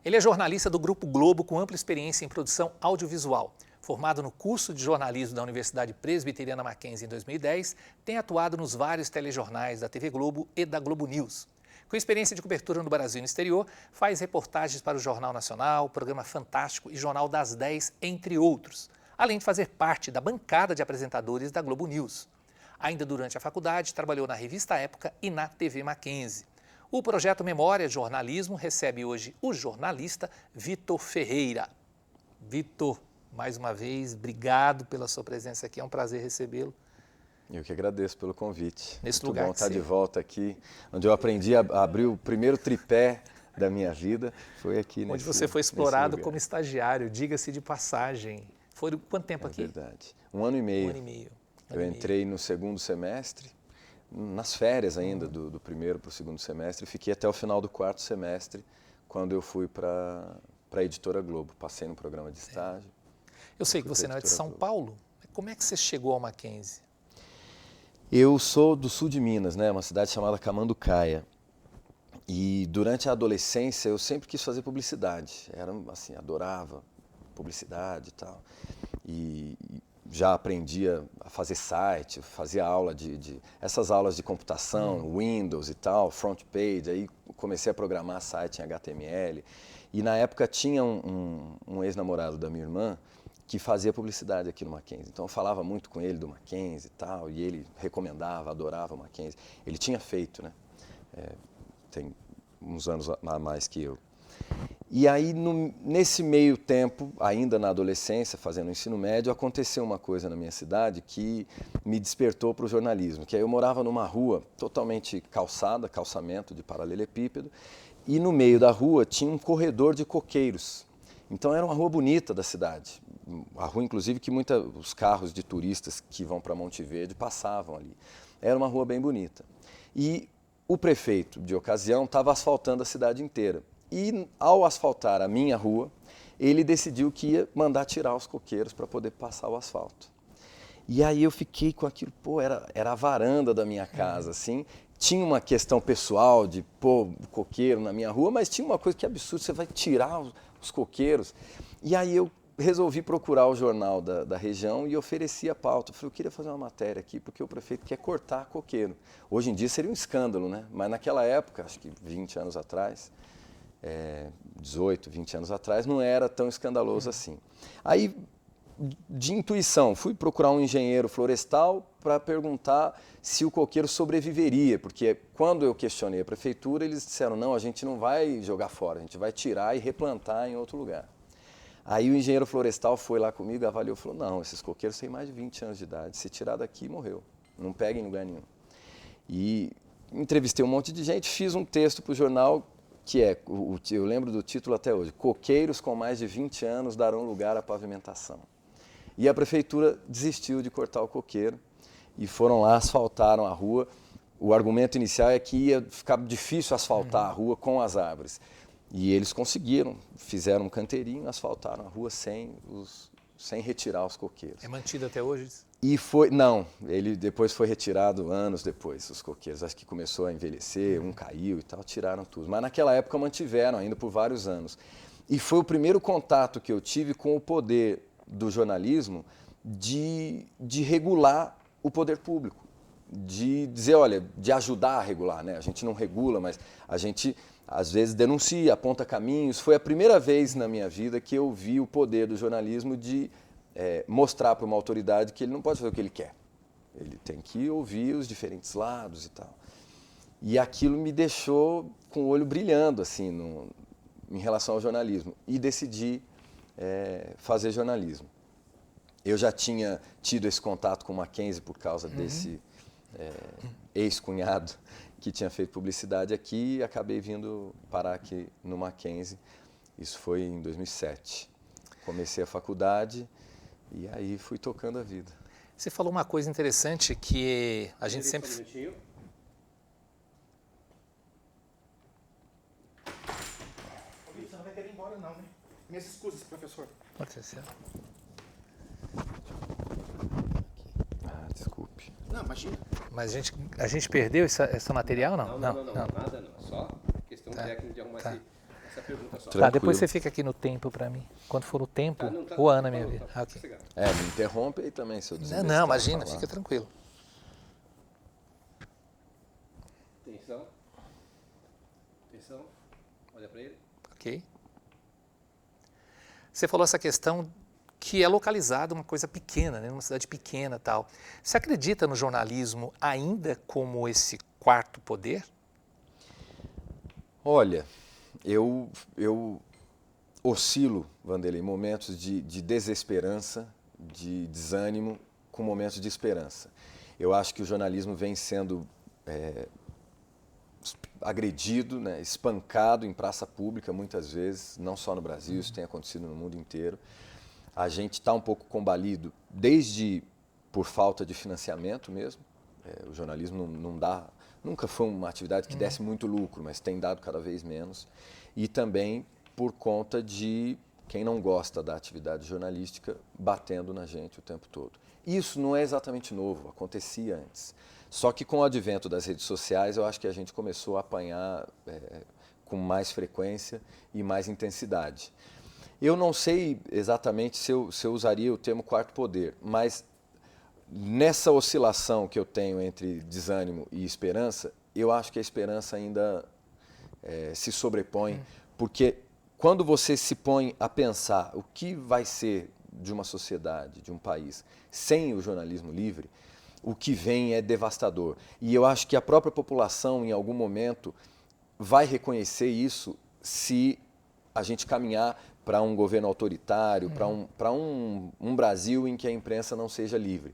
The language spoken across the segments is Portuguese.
Ele é jornalista do Grupo Globo com ampla experiência em produção audiovisual. Formado no curso de jornalismo da Universidade Presbiteriana Mackenzie em 2010, tem atuado nos vários telejornais da TV Globo e da Globo News. Com experiência de cobertura no Brasil e no exterior, faz reportagens para o Jornal Nacional, Programa Fantástico e Jornal das 10, entre outros, além de fazer parte da bancada de apresentadores da Globo News. Ainda durante a faculdade, trabalhou na revista Época e na TV Mackenzie. O projeto Memória Jornalismo recebe hoje o jornalista Vitor Ferreira. Vitor, mais uma vez, obrigado pela sua presença aqui, é um prazer recebê-lo. Eu que agradeço pelo convite. Nesse Muito lugar bom estar de volta aqui, onde eu aprendi a abrir o primeiro tripé da minha vida, foi aqui onde você foi explorado como estagiário, diga-se de passagem. Foi quanto tempo aqui? É verdade, 1 ano e meio. 1 ano e meio. Eu entrei no segundo semestre, nas férias ainda, do primeiro para o segundo semestre, e fiquei até o final do quarto semestre, quando eu fui para a Editora Globo. Passei no programa de estágio. Eu sei que você não é de São Paulo. Como é que você chegou ao Mackenzie? Eu sou do sul de Minas, né? Uma cidade chamada Camanducaia. E durante a adolescência eu sempre quis fazer publicidade. Era assim, adorava publicidade e tal. E já aprendia a fazer site, fazia aula essas aulas de computação, Windows e tal, front page. Aí comecei a programar site em HTML. E na época tinha um ex-namorado da minha irmã que fazia publicidade aqui no Mackenzie. Então eu falava muito com ele do Mackenzie e tal, e ele recomendava, adorava o Mackenzie. Ele tinha feito, né? Tem uns anos a mais que eu. E aí, nesse meio tempo, ainda na adolescência, fazendo o ensino médio, aconteceu uma coisa na minha cidade que me despertou para o jornalismo. Que aí eu morava numa rua totalmente calçada, calçamento de paralelepípedo, e no meio da rua tinha um corredor de coqueiros. Então era uma rua bonita da cidade. A rua, inclusive, que os carros de turistas que vão para Monte Verde passavam ali. Era uma rua bem bonita. E o prefeito, de ocasião, estava asfaltando a cidade inteira. E, ao asfaltar a minha rua, ele decidiu que ia mandar tirar os coqueiros para poder passar o asfalto. E aí eu fiquei com aquilo, era a varanda da minha casa, assim. Tinha uma questão pessoal de pôr coqueiro na minha rua, mas tinha uma coisa que é absurda, você vai tirar os coqueiros. E aí eu resolvi procurar o jornal da região e ofereci a pauta. Eu falei, eu queria fazer uma matéria aqui, porque o prefeito quer cortar coqueiro. Hoje em dia seria um escândalo, né? Mas naquela época, acho que 20 anos atrás, 18, 20 anos atrás, não era tão escandaloso assim. Aí, de intuição, fui procurar um engenheiro florestal para perguntar se o coqueiro sobreviveria, porque quando eu questionei a prefeitura, eles disseram, não, a gente não vai jogar fora, a gente vai tirar e replantar em outro lugar. Aí o engenheiro florestal foi lá comigo, avaliou e falou, não, esses coqueiros têm mais de 20 anos de idade, se tirar daqui, morreu, não pega em lugar nenhum. E entrevistei um monte de gente, fiz um texto para o jornal, que eu lembro do título até hoje, Coqueiros com mais de 20 anos darão lugar à pavimentação. E a prefeitura desistiu de cortar o coqueiro e foram lá, asfaltaram a rua. O argumento inicial é que ia ficar difícil asfaltar a rua com as árvores. E eles conseguiram, fizeram um canteirinho, asfaltaram a rua sem retirar os coqueiros. É mantido até hoje? E não, ele depois foi retirado anos depois, os coqueiros. Acho que começou a envelhecer, um caiu e tal, tiraram tudo. Mas naquela época mantiveram ainda por vários anos. E foi o primeiro contato que eu tive com o poder do jornalismo de regular o poder público. De dizer, olha, de ajudar a regular, né? A gente não regula, mas a gente às vezes denuncia, aponta caminhos. Foi a primeira vez na minha vida que eu vi o poder do jornalismo de mostrar para uma autoridade que ele não pode fazer o que ele quer. Ele tem que ouvir os diferentes lados e tal. E aquilo me deixou com o olho brilhando assim, em relação ao jornalismo. E decidi fazer jornalismo. Eu já tinha tido esse contato com o Mackenzie por causa desse ex-cunhado que tinha feito publicidade aqui e acabei vindo parar aqui no Mackenzie. Isso foi em 2007. Comecei a faculdade e aí fui tocando a vida. Você falou uma coisa interessante que a gente sempre... Você não vai querer ir embora não, né? Minhas excusas, professor. Pode ser certo. Desculpe. Não, imagina. Mas a gente perdeu essa material, não? Não, nada não. Só questão técnica de arrumar essa pergunta só. Tá, depois você fica aqui no tempo para mim. Quando for o tempo, o ano, minha vida. Tá, Ok. Me interrompe aí também, se eu Não, não, imagina, fica tranquilo. Atenção. Atenção. Olha para ele. Ok. Você falou essa questão que é localizada uma coisa pequena, né, numa cidade pequena e tal. Você acredita no jornalismo ainda como esse quarto poder? Olha, eu oscilo, Vanderlei, em momentos de desesperança, de desânimo, com momentos de esperança. Eu acho que o jornalismo vem sendo agredido, né, espancado em praça pública muitas vezes, não só no Brasil, isso tem acontecido no mundo inteiro. A gente está um pouco combalido, desde por falta de financiamento mesmo. O jornalismo não dá, nunca foi uma atividade que desse muito lucro, mas tem dado cada vez menos. E também por conta de quem não gosta da atividade jornalística batendo na gente o tempo todo. Isso não é exatamente novo, acontecia antes. Só que com o advento das redes sociais, eu acho que a gente começou a apanhar com mais frequência e mais intensidade. Eu não sei exatamente se eu usaria o termo quarto poder, mas nessa oscilação que eu tenho entre desânimo e esperança, eu acho que a esperança ainda se sobrepõe, porque quando você se põe a pensar o que vai ser de uma sociedade, de um país, sem o jornalismo livre, o que vem é devastador. E eu acho que a própria população, em algum momento, vai reconhecer isso se a gente caminhar para um governo autoritário, para um Brasil em que a imprensa não seja livre.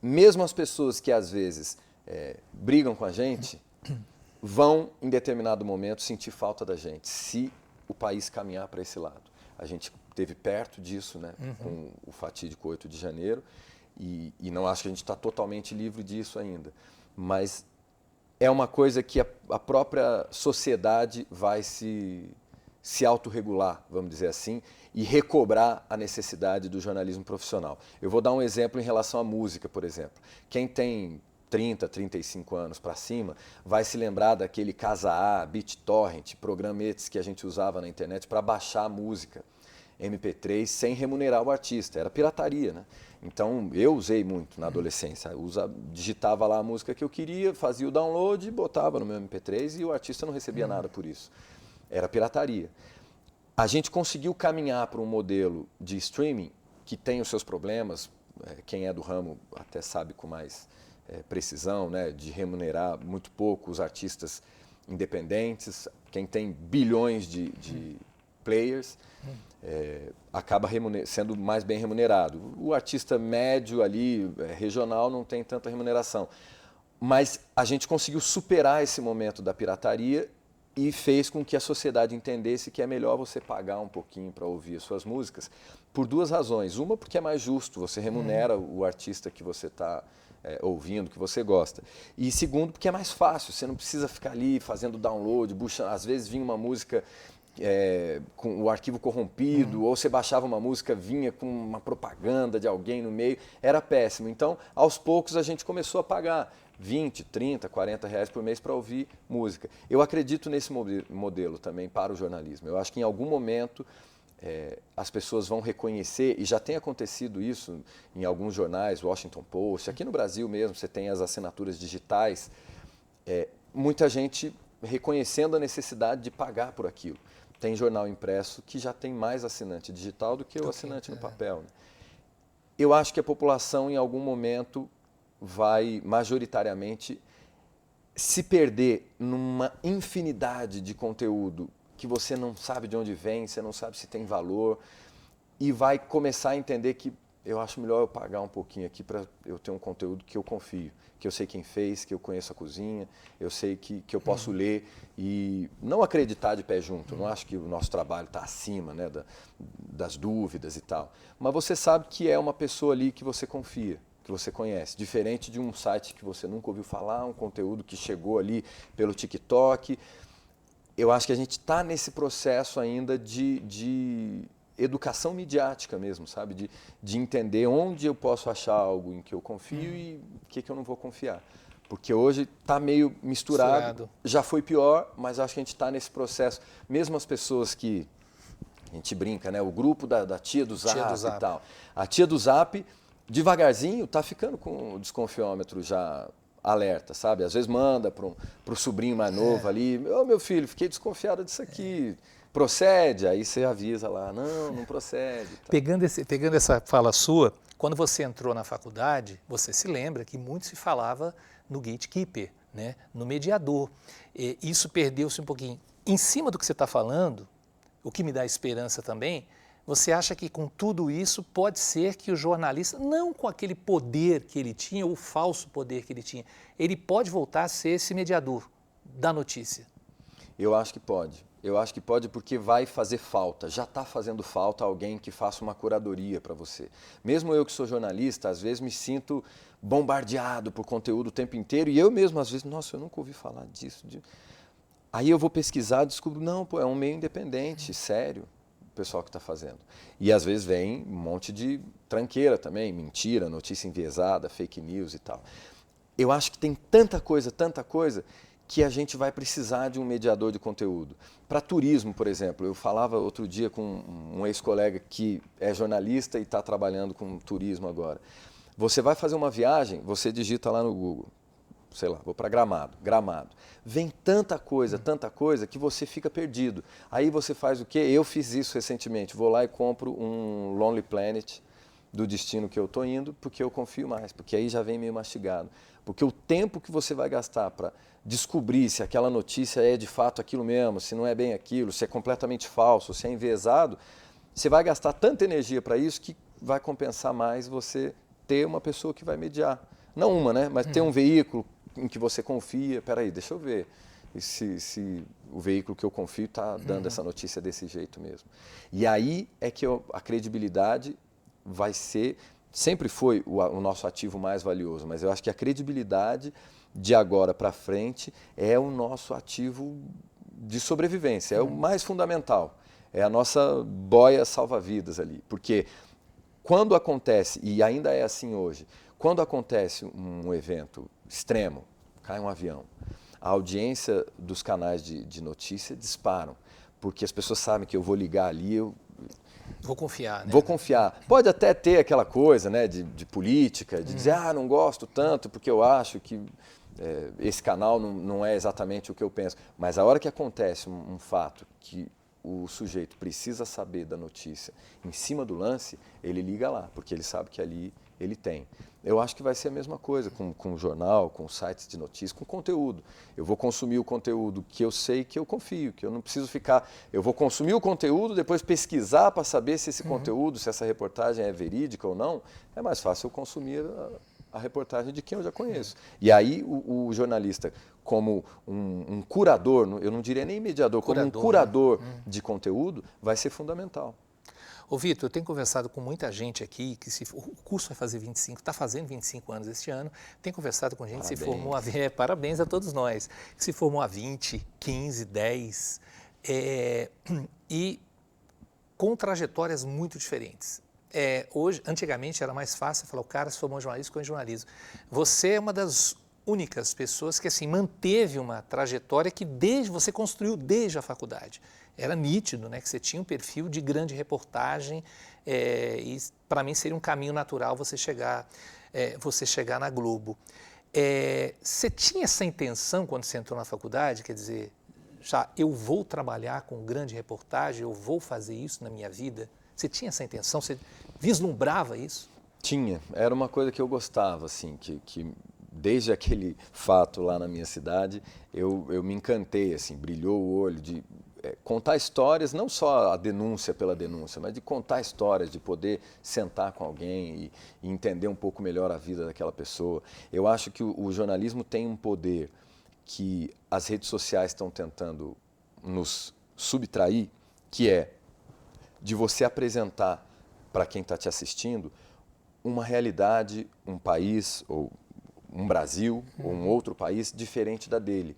Mesmo as pessoas que às vezes brigam com a gente, vão em determinado momento sentir falta da gente, se o país caminhar para esse lado. A gente esteve perto disso, né, com o fatídico 8 de janeiro, e não acho que a gente está totalmente livre disso ainda. Mas é uma coisa que a própria sociedade vai se autorregular, vamos dizer assim, e recobrar a necessidade do jornalismo profissional. Eu vou dar um exemplo em relação à música, por exemplo. Quem tem 30, 35 anos para cima vai se lembrar daquele Casa A, BitTorrent, programetes que a gente usava na internet para baixar a música MP3 sem remunerar o artista. Era pirataria, né? Então eu usei muito na adolescência. Digitava lá a música que eu queria, fazia o download, botava no meu MP3 e o artista não recebia nada por isso. Era pirataria. A gente conseguiu caminhar para um modelo de streaming que tem os seus problemas, quem é do ramo até sabe com mais precisão, né, de remunerar muito pouco os artistas independentes, quem tem bilhões de players, acaba sendo mais bem remunerado. O artista médio ali, regional, não tem tanta remuneração. Mas a gente conseguiu superar esse momento da pirataria e fez com que a sociedade entendesse que é melhor você pagar um pouquinho para ouvir as suas músicas, por duas razões. Uma, porque é mais justo, você remunera o artista que você está ouvindo, que você gosta. E segundo, porque é mais fácil, você não precisa ficar ali fazendo download, às vezes vinha uma música com o arquivo corrompido, ou você baixava uma música, vinha com uma propaganda de alguém no meio, era péssimo. Então, aos poucos, a gente começou a pagar 20, 30, 40 reais por mês para ouvir música. Eu acredito nesse modelo também para o jornalismo. Eu acho que em algum momento as pessoas vão reconhecer, e já tem acontecido isso em alguns jornais, Washington Post, aqui no Brasil mesmo, você tem as assinaturas digitais, muita gente reconhecendo a necessidade de pagar por aquilo. Tem jornal impresso que já tem mais assinante digital do que o assinante no papel, né? Eu acho que a população, em algum momento, vai majoritariamente se perder numa infinidade de conteúdo que você não sabe de onde vem, você não sabe se tem valor, e vai começar a entender que eu acho melhor eu pagar um pouquinho aqui para eu ter um conteúdo que eu confio, que eu sei quem fez, que eu conheço a cozinha, eu sei que eu posso ler e não acreditar de pé junto. Não acho que o nosso trabalho está acima, né, das dúvidas e tal. Mas você sabe que é uma pessoa ali que você confia, que você conhece. Diferente de um site que você nunca ouviu falar, um conteúdo que chegou ali pelo TikTok. Eu acho que a gente está nesse processo ainda de educação midiática mesmo, sabe? De entender onde eu posso achar algo em que eu confio e o que eu não vou confiar. Porque hoje está meio misturado, já foi pior, mas acho que a gente está nesse processo. Mesmo as pessoas que, a gente brinca, né? O grupo da tia do Zap e tal. A tia do Zap, devagarzinho, está ficando com o desconfiômetro já alerta, sabe? Às vezes manda para o sobrinho mais novo ali, ô meu filho, fiquei desconfiado disso aqui, procede? Aí você avisa lá, não procede. Tá. Pegando essa fala sua, quando você entrou na faculdade, você se lembra que muito se falava no gatekeeper, né? No mediador. E isso perdeu-se um pouquinho. Em cima do que você está falando, o que me dá esperança também, você acha que com tudo isso pode ser que o jornalista, não com aquele poder que ele tinha, ou o falso poder que ele tinha, ele pode voltar a ser esse mediador da notícia? Eu acho que pode. Eu acho que pode porque vai fazer falta, já está fazendo falta alguém que faça uma curadoria para você. Mesmo eu que sou jornalista, às vezes me sinto bombardeado por conteúdo o tempo inteiro e eu mesmo às vezes, nossa, eu nunca ouvi falar disso. Aí eu vou pesquisar e descubro, não, pô, é um meio independente, sério, o pessoal que está fazendo. E às vezes vem um monte de tranqueira também, mentira, notícia enviesada, fake news e tal. Eu acho que tem tanta coisa, que a gente vai precisar de um mediador de conteúdo. Para turismo, por exemplo, eu falava outro dia com um ex-colega que é jornalista e está trabalhando com turismo agora. Você vai fazer uma viagem, você digita lá no Google, sei lá, vou para Gramado. Vem tanta coisa, que você fica perdido. Aí você faz o quê? Eu fiz isso recentemente, vou lá e compro um Lonely Planet do destino que eu estou indo, porque eu confio mais, porque aí já vem meio mastigado. Porque o tempo que você vai gastar para descobrir se aquela notícia é de fato aquilo mesmo, se não é bem aquilo, se é completamente falso, se é enviesado, você vai gastar tanta energia para isso que vai compensar mais você ter uma pessoa que vai mediar. Não uma, né? Mas ter um veículo em que você confia. Peraí, deixa eu ver se o veículo que eu confio está dando essa notícia desse jeito mesmo. E aí é que a credibilidade vai ser, sempre foi o nosso ativo mais valioso, mas eu acho que a credibilidade de agora para frente é o nosso ativo de sobrevivência, é o mais fundamental, é a nossa boia salva-vidas ali, porque quando acontece, e ainda é assim hoje, quando acontece um evento extremo, cai um avião, a audiência dos canais de notícia disparam, porque as pessoas sabem que eu vou ligar ali, vou confiar, né? Vou confiar. Pode até ter aquela coisa, né, de política, de dizer, não gosto tanto porque eu acho que esse canal não é exatamente o que eu penso. Mas a hora que acontece um fato que o sujeito precisa saber da notícia em cima do lance, ele liga lá, porque ele sabe que ali ele tem. Eu acho que vai ser a mesma coisa com o jornal, com sites de notícias, com conteúdo. Eu vou consumir o conteúdo que eu sei que eu confio, que eu não preciso ficar... Eu vou consumir o conteúdo, depois pesquisar para saber se esse conteúdo, se essa reportagem é verídica ou não. É mais fácil eu consumir a reportagem de quem eu já conheço. E aí o jornalista, como um curador, eu não diria nem mediador, como um curador de conteúdo, vai ser fundamental. Ô Vitor, eu tenho conversado com muita gente aqui, que o curso vai fazer 25, está fazendo 25 anos este ano, tem conversado com gente que se formou parabéns a todos nós, que se formou há 20, 15, 10, e com trajetórias muito diferentes. Hoje, antigamente era mais fácil falar, o cara se formou em jornalismo, ficou em jornalismo. Você é uma das únicas pessoas que assim, manteve uma trajetória que você construiu desde a faculdade. Era nítido, né, que você tinha um perfil de grande reportagem e para mim seria um caminho natural você chegar na Globo. Você tinha essa intenção quando você entrou na faculdade, quer dizer, já eu vou trabalhar com grande reportagem, eu vou fazer isso na minha vida? Você tinha essa intenção? Você vislumbrava isso? Tinha. Era uma coisa que eu gostava, assim, que desde aquele fato lá na minha cidade, eu me encantei, assim, brilhou o olho de contar histórias, não só a denúncia pela denúncia, mas de contar histórias, de poder sentar com alguém e entender um pouco melhor a vida daquela pessoa. Eu acho que o jornalismo tem um poder que as redes sociais estão tentando nos subtrair, que é de você apresentar para quem está te assistindo uma realidade, um país, ou um Brasil, ou um outro país diferente da dele.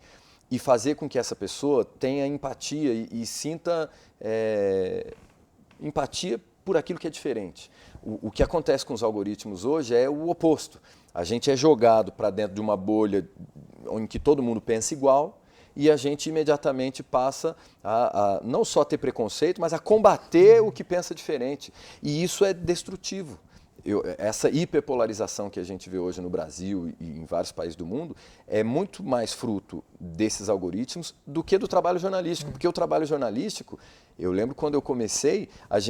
E fazer com que essa pessoa tenha empatia e sinta empatia por aquilo que é diferente. O que acontece com os algoritmos hoje é o oposto. A gente é jogado para dentro de uma bolha em que todo mundo pensa igual e a gente imediatamente passa a não só ter preconceito, mas a combater o que pensa diferente. E isso é destrutivo. Essa hiperpolarização que a gente vê hoje no Brasil e em vários países do mundo é muito mais fruto desses algoritmos do que do trabalho jornalístico. Porque o trabalho jornalístico, eu lembro quando eu comecei,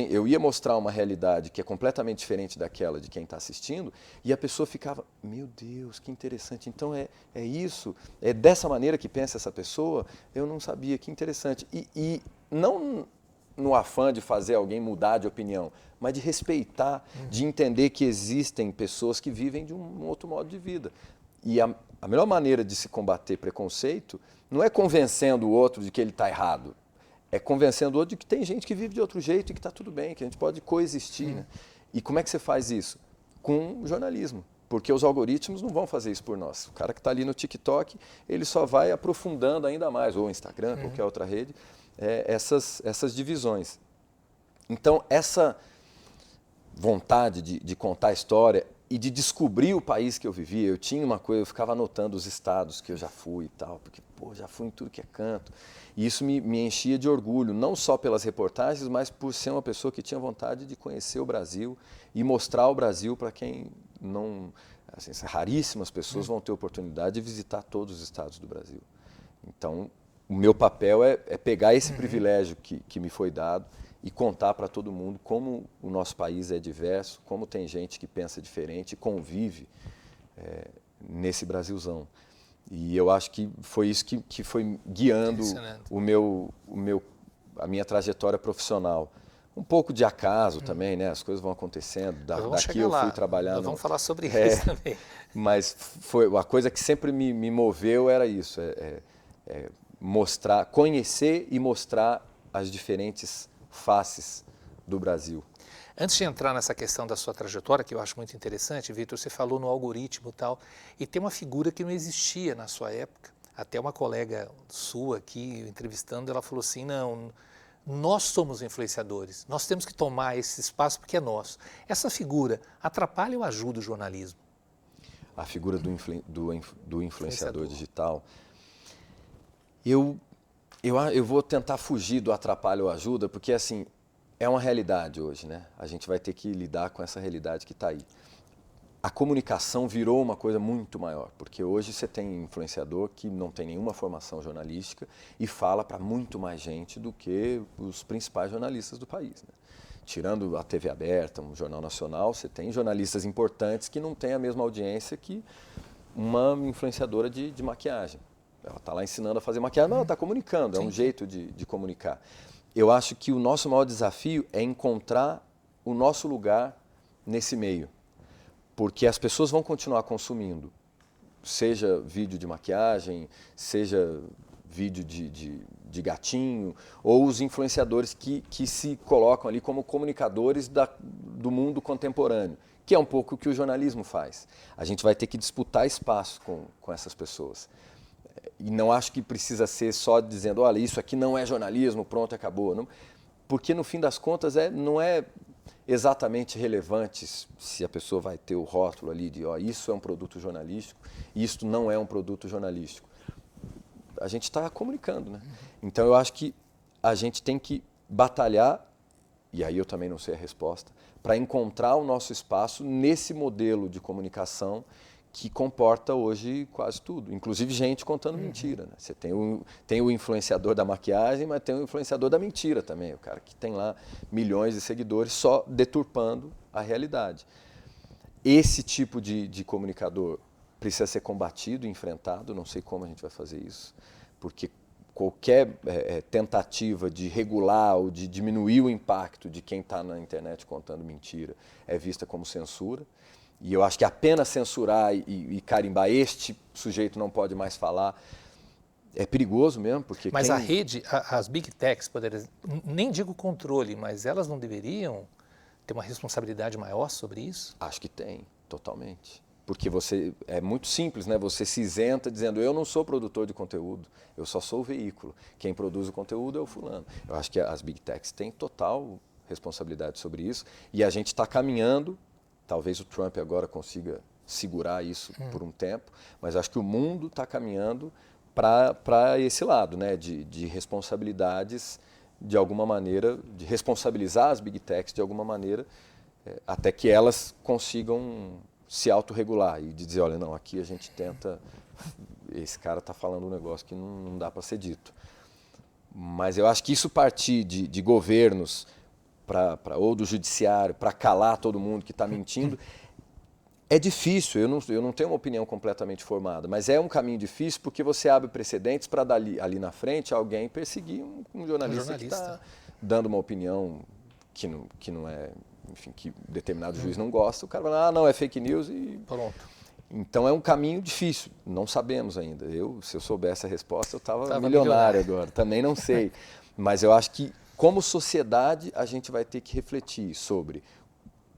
eu ia mostrar uma realidade que é completamente diferente daquela de quem está assistindo e a pessoa ficava, meu Deus, que interessante, então é isso, é dessa maneira que pensa essa pessoa? Eu não sabia, que interessante. E não no afã de fazer alguém mudar de opinião, mas de respeitar, de entender que existem pessoas que vivem de um outro modo de vida. E a melhor maneira de se combater preconceito não é convencendo o outro de que ele está errado, é convencendo o outro de que tem gente que vive de outro jeito e que está tudo bem, que a gente pode coexistir. Né? E como é que você faz isso? Com o jornalismo. Porque os algoritmos não vão fazer isso por nós. O cara que está ali no TikTok, ele só vai aprofundando ainda mais, ou Instagram, qualquer outra rede, essas divisões. Então, essa vontade de contar a história e de descobrir o país que eu vivia, eu tinha uma coisa, eu ficava anotando os estados que eu já fui e tal, porque, já fui em tudo que é canto. E isso me enchia de orgulho, não só pelas reportagens, mas por ser uma pessoa que tinha vontade de conhecer o Brasil e mostrar o Brasil para quem não... Assim, raríssimas pessoas vão ter oportunidade de visitar todos os estados do Brasil. Então, o meu papel é pegar esse privilégio que me foi dado e contar para todo mundo como o nosso país é diverso, como tem gente que pensa diferente e convive nesse Brasilzão. E eu acho que foi isso que foi guiando a minha trajetória profissional. Um pouco de acaso também, né? As coisas vão acontecendo. Daqui eu fui trabalhar... Vamos falar sobre isso também. Mas foi a coisa que sempre me moveu era isso, mostrar, conhecer e mostrar as diferentes faces do Brasil. Antes de entrar nessa questão da sua trajetória, que eu acho muito interessante, Vitor, você falou no algoritmo e tal, e tem uma figura que não existia na sua época. Até uma colega sua aqui, entrevistando, ela falou assim, não, nós somos influenciadores, nós temos que tomar esse espaço porque é nosso. Essa figura atrapalha ou ajuda o jornalismo? A figura do influenciador digital... Eu vou tentar fugir do atrapalho ou ajuda, porque assim, é uma realidade hoje, né? A gente vai ter que lidar com essa realidade que está aí. A comunicação virou uma coisa muito maior, porque hoje você tem influenciador que não tem nenhuma formação jornalística e fala para muito mais gente do que os principais jornalistas do país, né? Tirando a TV aberta, um jornal nacional, você tem jornalistas importantes que não têm a mesma audiência que uma influenciadora de maquiagem. Ela está lá ensinando a fazer maquiagem, mas ela está comunicando, é um jeito de comunicar. Eu acho que o nosso maior desafio é encontrar o nosso lugar nesse meio, porque as pessoas vão continuar consumindo, seja vídeo de maquiagem, seja vídeo de gatinho, ou os influenciadores que se colocam ali como comunicadores do mundo contemporâneo, que é um pouco o que o jornalismo faz. A gente vai ter que disputar espaço com essas pessoas. E não acho que precisa ser só dizendo, olha, isso aqui não é jornalismo, pronto, acabou. Não, porque no fim das contas não é exatamente relevante se a pessoa vai ter o rótulo ali de, isso é um produto jornalístico e isso não é um produto jornalístico. A gente está comunicando, né? Então eu acho que a gente tem que batalhar, e aí eu também não sei a resposta, para encontrar o nosso espaço nesse modelo de comunicação que comporta hoje quase tudo, inclusive gente contando mentira. Né? Você tem o influenciador da maquiagem, mas tem o influenciador da mentira também, o cara que tem lá milhões de seguidores só deturpando a realidade. Esse tipo de comunicador precisa ser combatido, enfrentado, não sei como a gente vai fazer isso, porque qualquer tentativa de regular ou de diminuir o impacto de quem está na internet contando mentira é vista como censura. E eu acho que apenas censurar e carimbar este sujeito não pode mais falar é perigoso mesmo, porque... Mas a rede, as big techs, nem digo controle, mas elas não deveriam ter uma responsabilidade maior sobre isso? Acho que tem, totalmente. Porque é muito simples, né? Você se isenta dizendo, eu não sou produtor de conteúdo, eu só sou o veículo. Quem produz o conteúdo é o fulano. Eu acho que as big techs têm total responsabilidade sobre isso, e a gente está caminhando, talvez o Trump agora consiga segurar isso por um tempo, mas acho que o mundo está caminhando para esse lado, né, de responsabilidades, de alguma maneira, de responsabilizar as Big Techs de alguma maneira, até que elas consigam se autorregular e de dizer, olha, não, aqui a gente tenta, esse cara está falando um negócio que não dá para ser dito. Mas eu acho que isso partir de governos ou do judiciário para calar todo mundo que está mentindo, é difícil, eu não tenho uma opinião completamente formada, mas é um caminho difícil porque você abre precedentes para ali na frente alguém perseguir um jornalista que está dando uma opinião que não é, enfim, que determinado juiz não gosta, o cara vai lá, não, é fake news e pronto. Então é um caminho difícil, não sabemos ainda. Se eu soubesse a resposta, eu estava milionário agora, também não sei. Mas eu acho que, como sociedade, a gente vai ter que refletir sobre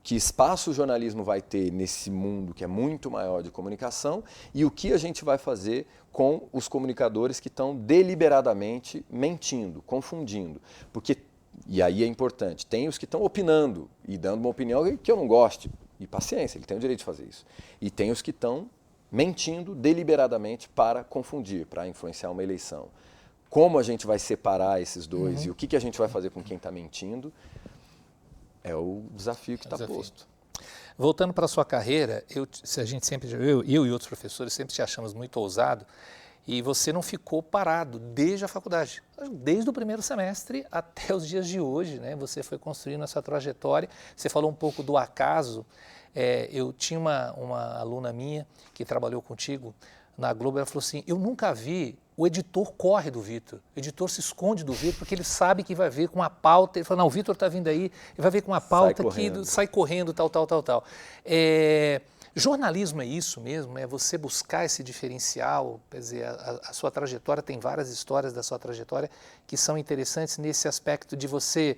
que espaço o jornalismo vai ter nesse mundo que é muito maior de comunicação e o que a gente vai fazer com os comunicadores que estão deliberadamente mentindo, confundindo. Porque, e aí é importante, tem os que estão opinando e dando uma opinião que eu não goste. E paciência, ele tem o direito de fazer isso. E tem os que estão mentindo deliberadamente para confundir, para influenciar uma eleição. Como a gente vai separar esses dois e o que a gente vai fazer com quem está mentindo é o desafio que está posto. Voltando para a sua carreira, eu e outros professores sempre te achamos muito ousado e você não ficou parado desde a faculdade, desde o primeiro semestre até os dias de hoje, né? Você foi construindo essa trajetória, você falou um pouco do acaso. Eu tinha uma aluna minha que trabalhou contigo na Globo, ela falou assim, eu nunca vi, o editor corre do Vitor, o editor se esconde do Vitor porque ele sabe que vai vir com uma pauta, ele fala, não, o Vitor está vindo aí, ele vai vir com uma pauta que sai correndo, tal. Jornalismo é isso mesmo, é você buscar esse diferencial, quer dizer, a sua trajetória, tem várias histórias da sua trajetória que são interessantes nesse aspecto de você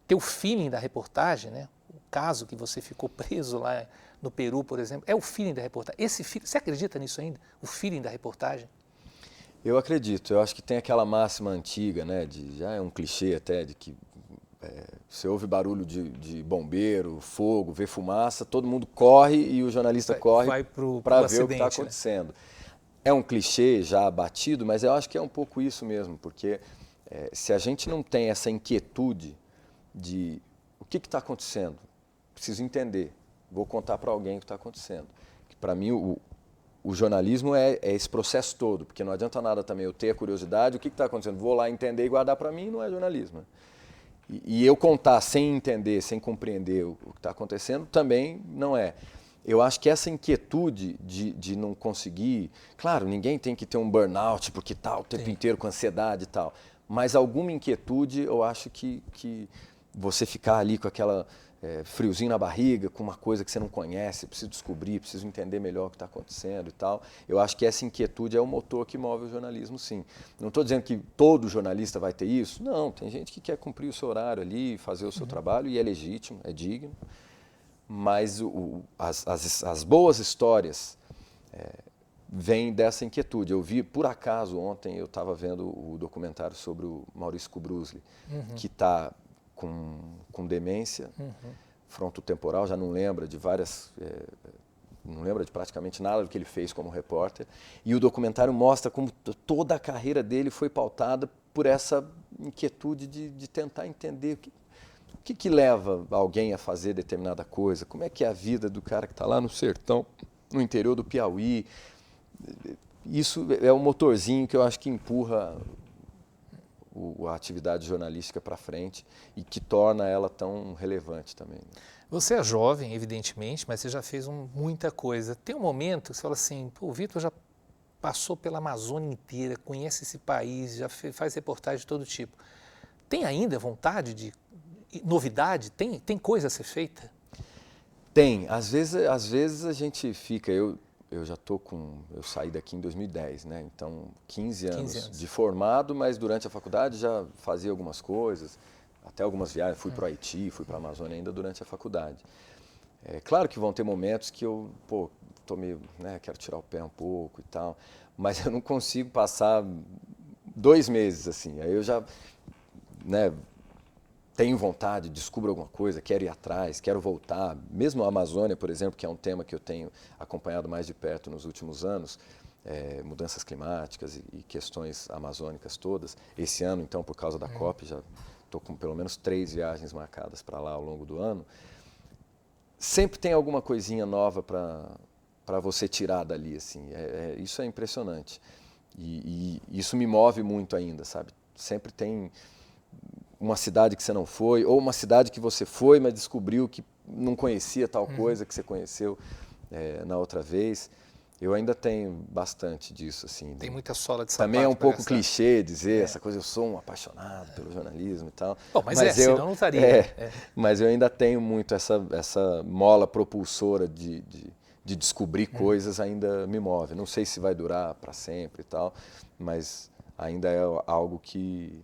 ter o feeling da reportagem, né? O caso que você ficou preso lá no Peru, por exemplo, é o feeling da reportagem. Você acredita nisso ainda? O feeling da reportagem? Eu acredito. Eu acho que tem aquela máxima antiga, né? Já é um clichê até, de que você ouve barulho de bombeiro, fogo, vê fumaça, todo mundo corre e o jornalista corre para ver o que está acontecendo. Né? É um clichê já batido, mas eu acho que é um pouco isso mesmo, porque se a gente não tem essa inquietude de o que está acontecendo, preciso entender. Vou contar para alguém o que está acontecendo. Para mim, o jornalismo é esse processo todo, porque não adianta nada também eu ter a curiosidade, o que está acontecendo, vou lá entender e guardar para mim, não é jornalismo. E eu contar sem entender, sem compreender o que está acontecendo, também não é. Eu acho que essa inquietude de não conseguir... Claro, ninguém tem que ter um burnout porque está o tempo inteiro com ansiedade e tal, mas alguma inquietude, eu acho que você ficar ali com aquela... friozinho na barriga, com uma coisa que você não conhece, preciso descobrir, preciso entender melhor o que está acontecendo e tal. Eu acho que essa inquietude é o motor que move o jornalismo, sim. Não estou dizendo que todo jornalista vai ter isso, não, tem gente que quer cumprir o seu horário ali, fazer o seu trabalho, e é legítimo, é digno, mas as boas histórias vêm dessa inquietude. Eu vi, por acaso, ontem eu estava vendo o documentário sobre o Maurício Kubrusli, que está com demência frontotemporal, já não lembra de não lembra de praticamente nada do que ele fez como repórter, e o documentário mostra como toda a carreira dele foi pautada por essa inquietude de tentar entender o que leva alguém a fazer determinada coisa, como é que é a vida do cara que está lá no sertão, no interior do Piauí. Isso é um motorzinho que eu acho que empurra a atividade jornalística para frente e que torna ela tão relevante também. Você é jovem, evidentemente, mas você já fez muita coisa. Tem um momento que você fala assim, pô, o Vitor já passou pela Amazônia inteira, conhece esse país, já faz reportagem de todo tipo. Tem ainda vontade de novidade? Tem coisa a ser feita? Tem. Às vezes a gente fica... Eu já eu saí daqui em 2010, né? Então 15 anos de formado, mas durante a faculdade já fazia algumas coisas, até algumas viagens, fui para o Haiti, fui para a Amazônia ainda durante a faculdade. É claro que vão ter momentos que eu, tô meio, né, quero tirar o pé um pouco e tal, mas eu não consigo passar 2 meses assim. Aí eu já, né, tenho vontade, descubro alguma coisa, quero ir atrás, quero voltar. Mesmo a Amazônia, por exemplo, que é um tema que eu tenho acompanhado mais de perto nos últimos anos, mudanças climáticas e questões amazônicas todas. Esse ano, então, por causa da COP, já estou com pelo menos 3 viagens marcadas para lá ao longo do ano. Sempre tem alguma coisinha nova para você tirar dali, assim. Isso é impressionante. E isso me move muito ainda, sabe? Sempre tem uma cidade que você não foi, ou uma cidade que você foi, mas descobriu que não conhecia tal coisa que você conheceu na outra vez. Eu ainda tenho bastante disso, assim. Tem muita sola de sapato. Também é um pouco essa... clichê dizer essa coisa, eu sou um apaixonado pelo jornalismo e tal. Bom, mas senão não estaria. Mas eu ainda tenho muito essa mola propulsora de descobrir coisas, ainda me move. Não sei se vai durar para sempre e tal, mas ainda é algo que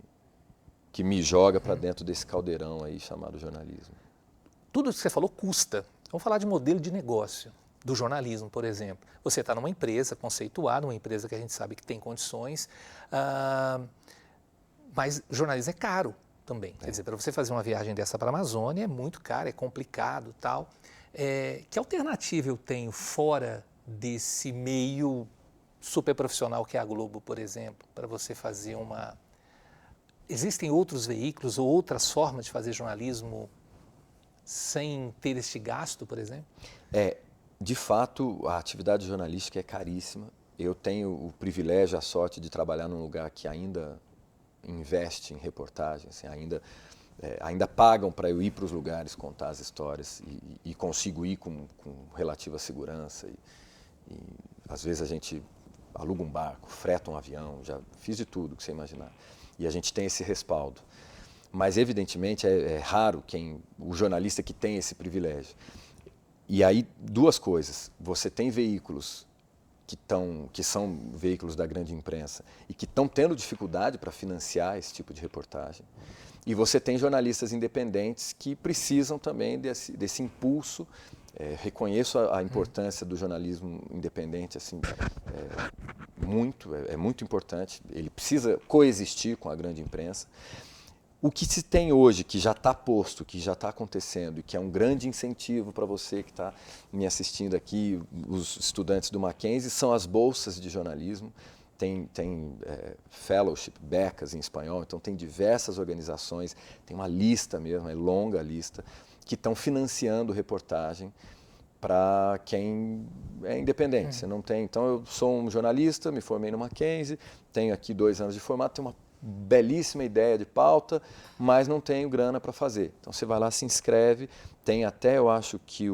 me joga para dentro desse caldeirão aí chamado jornalismo. Tudo que você falou custa. Vamos falar de modelo de negócio do jornalismo, por exemplo. Você está numa empresa conceituada, uma empresa que a gente sabe que tem condições, mas jornalismo é caro também. Quer dizer, para você fazer uma viagem dessa para a Amazônia é muito caro, é complicado, tal. Que alternativa eu tenho fora desse meio super profissional que é a Globo, por exemplo, para você fazer uma... Existem outros veículos ou outras formas de fazer jornalismo sem ter este gasto, por exemplo? De fato, a atividade jornalística é caríssima. Eu tenho o privilégio, a sorte de trabalhar num lugar que ainda investe em reportagem, assim, ainda pagam para eu ir para os lugares contar as histórias e consigo ir com relativa segurança. E às vezes a gente aluga um barco, freta um avião, já fiz de tudo que você imaginar. E a gente tem esse respaldo. Mas, evidentemente, é raro o jornalista que tem esse privilégio. E aí, 2 coisas. Você tem veículos que são veículos da grande imprensa e que estão tendo dificuldade para financiar esse tipo de reportagem. E você tem jornalistas independentes que precisam também desse impulso. Reconheço a importância do jornalismo independente, assim, é muito importante. Ele precisa coexistir com a grande imprensa. O que se tem hoje, que já está posto, que já está acontecendo e que é um grande incentivo para você que está me assistindo aqui, os estudantes do Mackenzie, são as bolsas de jornalismo. Tem fellowship, becas em espanhol, então tem diversas organizações, tem uma lista mesmo, é longa a lista, que estão financiando reportagem para quem é independente. Você não tem. Então eu sou um jornalista, me formei no Mackenzie, tenho aqui 2 anos de formato, tenho uma belíssima ideia de pauta, mas não tenho grana para fazer. Então você vai lá, se inscreve, tem até, eu acho que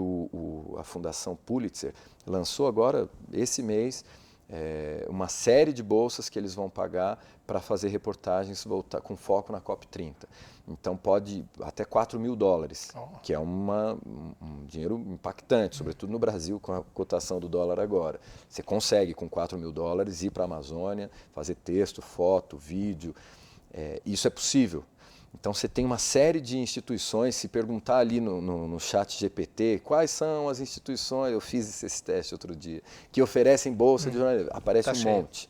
a Fundação Pulitzer lançou agora, esse mês, uma série de bolsas que eles vão pagar para fazer reportagens com foco na COP30. Então pode até $4.000, que é um dinheiro impactante, sobretudo no Brasil, com a cotação do dólar agora. Você consegue, com $4.000, ir para a Amazônia, fazer texto, foto, vídeo. Isso é possível. Então você tem uma série de instituições, se perguntar ali no chat GPT, quais são as instituições, eu fiz esse teste outro dia, que oferecem bolsa de jornalismo, aparece um monte.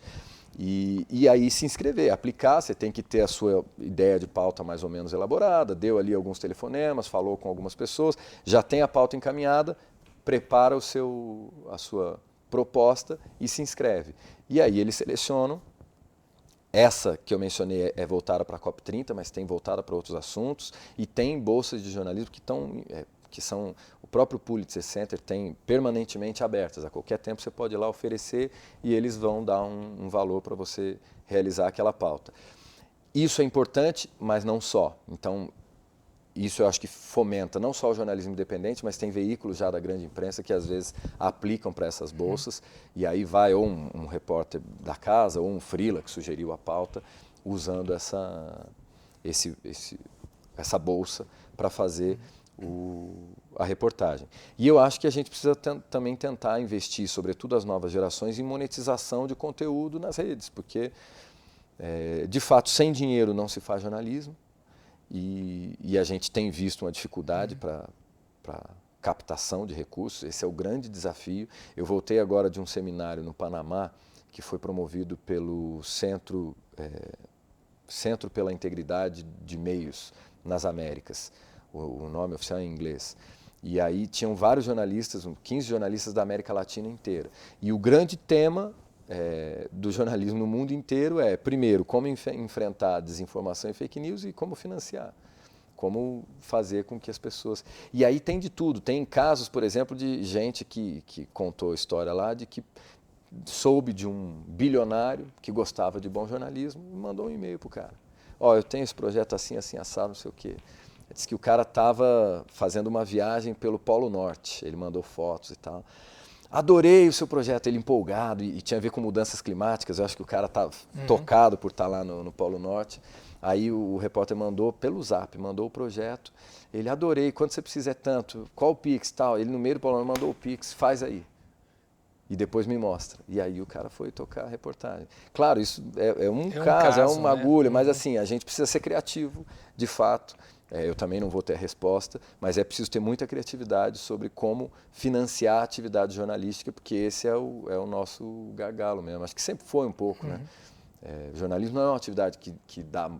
E aí se inscrever, aplicar, você tem que ter a sua ideia de pauta mais ou menos elaborada, deu ali alguns telefonemas, falou com algumas pessoas, já tem a pauta encaminhada, prepara a sua proposta e se inscreve. E aí eles selecionam. Essa que eu mencionei é voltada para a COP30, mas tem voltada para outros assuntos e tem bolsas de jornalismo que são o próprio Pulitzer Center tem permanentemente abertas. A qualquer tempo você pode ir lá oferecer e eles vão dar um valor para você realizar aquela pauta. Isso é importante, mas não só. Então, isso eu acho que fomenta não só o jornalismo independente, mas tem veículos já da grande imprensa que às vezes aplicam para essas bolsas e aí vai ou um repórter da casa ou um freela que sugeriu a pauta usando essa bolsa para fazer a reportagem. E eu acho que a gente precisa também tentar investir, sobretudo as novas gerações, em monetização de conteúdo nas redes, porque de fato sem dinheiro não se faz jornalismo. E a gente tem visto uma dificuldade para captação de recursos, esse é o grande desafio. Eu voltei agora de um seminário no Panamá, que foi promovido pelo Centro pela Integridade de Meios nas Américas. O nome oficial é em inglês. E aí tinham vários jornalistas, 15 jornalistas da América Latina inteira. E o grande tema do jornalismo no mundo inteiro é, primeiro, como enfrentar a desinformação e fake news e como financiar. Como fazer com que as pessoas... E aí tem de tudo. Tem casos, por exemplo, de gente que contou a história lá de que soube de um bilionário que gostava de bom jornalismo e mandou um e-mail para o cara. Ó, eu tenho esse projeto assim, assim, assado, não sei o quê. Diz que o cara estava fazendo uma viagem pelo Polo Norte, ele mandou fotos e tal. Adorei o seu projeto, ele empolgado, e tinha a ver com mudanças climáticas, eu acho que o cara estava tocado por estar lá no Polo Norte. Aí o repórter mandou pelo Zap, mandou o projeto, ele adorei, quanto você precisa é tanto, qual o Pix, tal. Ele no meio do Polo Norte mandou o Pix, faz aí. E depois me mostra. E aí o cara foi tocar a reportagem. Claro, isso é um caso, é uma agulha, mas assim, a gente precisa ser criativo, de fato. Eu também não vou ter a resposta, mas é preciso ter muita criatividade sobre como financiar a atividade jornalística, porque esse é o nosso gargalo mesmo. Acho que sempre foi um pouco, né? Jornalismo não é uma atividade que dá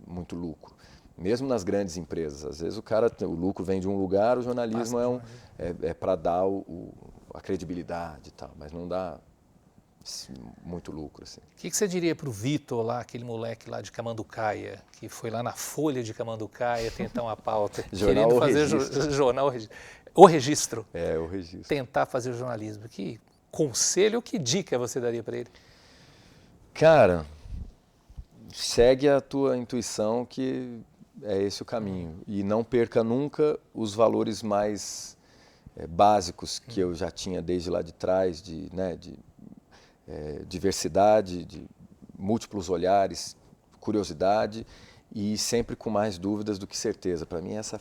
muito lucro. Mesmo nas grandes empresas. Às vezes o lucro vem de um lugar, o jornalismo é para dar a credibilidade e tal, mas não dá muito lucro. Assim. O que você diria para o Vitor lá, aquele moleque lá de Camanducaia, que foi lá na Folha de Camanducaia tentar uma pauta, querendo fazer o registro. O registro. Tentar fazer o jornalismo. Que conselho ou que dica você daria para ele? Cara, segue a tua intuição que é esse o caminho. E não perca nunca os valores mais básicos que eu já tinha desde lá de trás, de diversidade, de múltiplos olhares, curiosidade e sempre com mais dúvidas do que certeza. Para mim, essa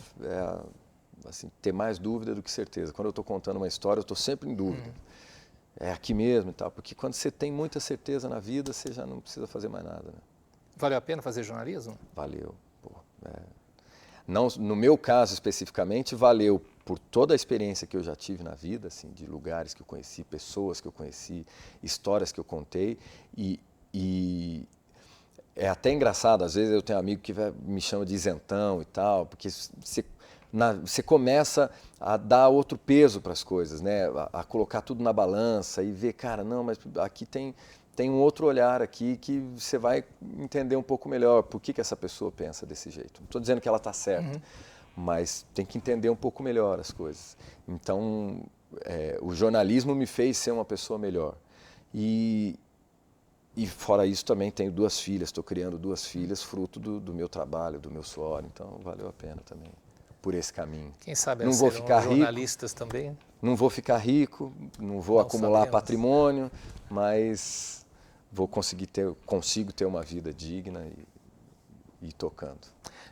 assim, ter mais dúvida do que certeza. Quando eu estou contando uma história, eu estou sempre em dúvida. É aqui mesmo e tal, porque quando você tem muita certeza na vida, você já não precisa fazer mais nada. Né? Valeu a pena fazer jornalismo? Valeu. Não, no meu caso especificamente, valeu por toda a experiência que eu já tive na vida, assim, de lugares que eu conheci, pessoas que eu conheci, histórias que eu contei. E é até engraçado, às vezes eu tenho um amigo que me chama de isentão e tal, porque você começa a dar outro peso para as coisas, né? A colocar tudo na balança e ver, cara, não, mas aqui tem um outro olhar aqui que você vai entender um pouco melhor por que essa pessoa pensa desse jeito. Não estou dizendo que ela está certa, mas tem que entender um pouco melhor as coisas. Então, o jornalismo me fez ser uma pessoa melhor. E fora isso também tenho 2 filhas, estou criando 2 filhas, fruto do meu trabalho, do meu suor, então valeu a pena também, por esse caminho. Quem sabe não vou ficar jornalistas rico, também? Não vou ficar rico, não vou acumular patrimônio, mas consigo ter uma vida digna e ir tocando.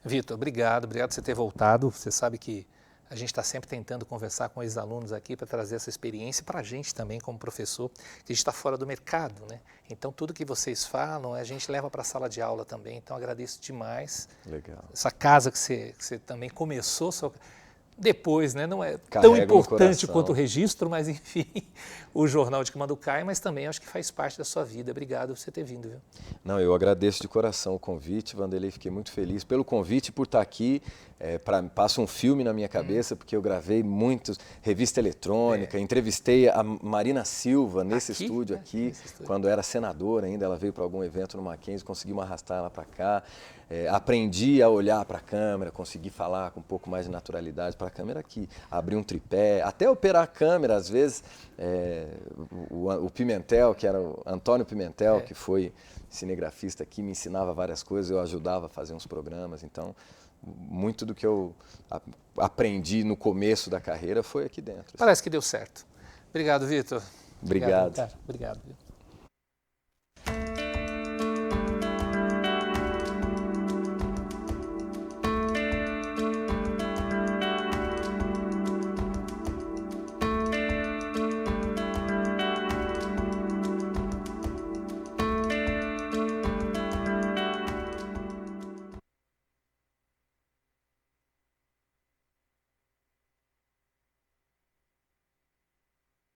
Vitor, obrigado por você ter voltado. Você sabe que a gente está sempre tentando conversar com ex-alunos aqui para trazer essa experiência para a gente também como professor, que a gente está fora do mercado, né? Então tudo que vocês falam a gente leva para a sala de aula também, então agradeço demais. Legal. Essa casa que você também começou, depois, né? Não é tão importante quanto o registro, mas enfim, o jornal de Camanducaia, mas também acho que faz parte da sua vida. Obrigado por você ter vindo, viu? Não, eu agradeço de coração o convite, Vanderlei, fiquei muito feliz pelo convite e por estar aqui. Passa um filme na minha cabeça, porque eu gravei muitos, revista eletrônica, entrevistei a Marina Silva nesse estúdio aqui, quando era senadora ainda, ela veio para algum evento no Mackenzie, conseguimos arrastar ela para cá. Aprendi a olhar para a câmera, consegui falar com um pouco mais de naturalidade para a câmera aqui, abrir um tripé, até operar a câmera, às vezes, o Pimentel, que era o Antônio Pimentel, que foi cinegrafista aqui, me ensinava várias coisas, eu ajudava a fazer uns programas, então muito do que eu aprendi no começo da carreira foi aqui dentro. Parece que deu certo. Obrigado, Vitor. Obrigado. Obrigado.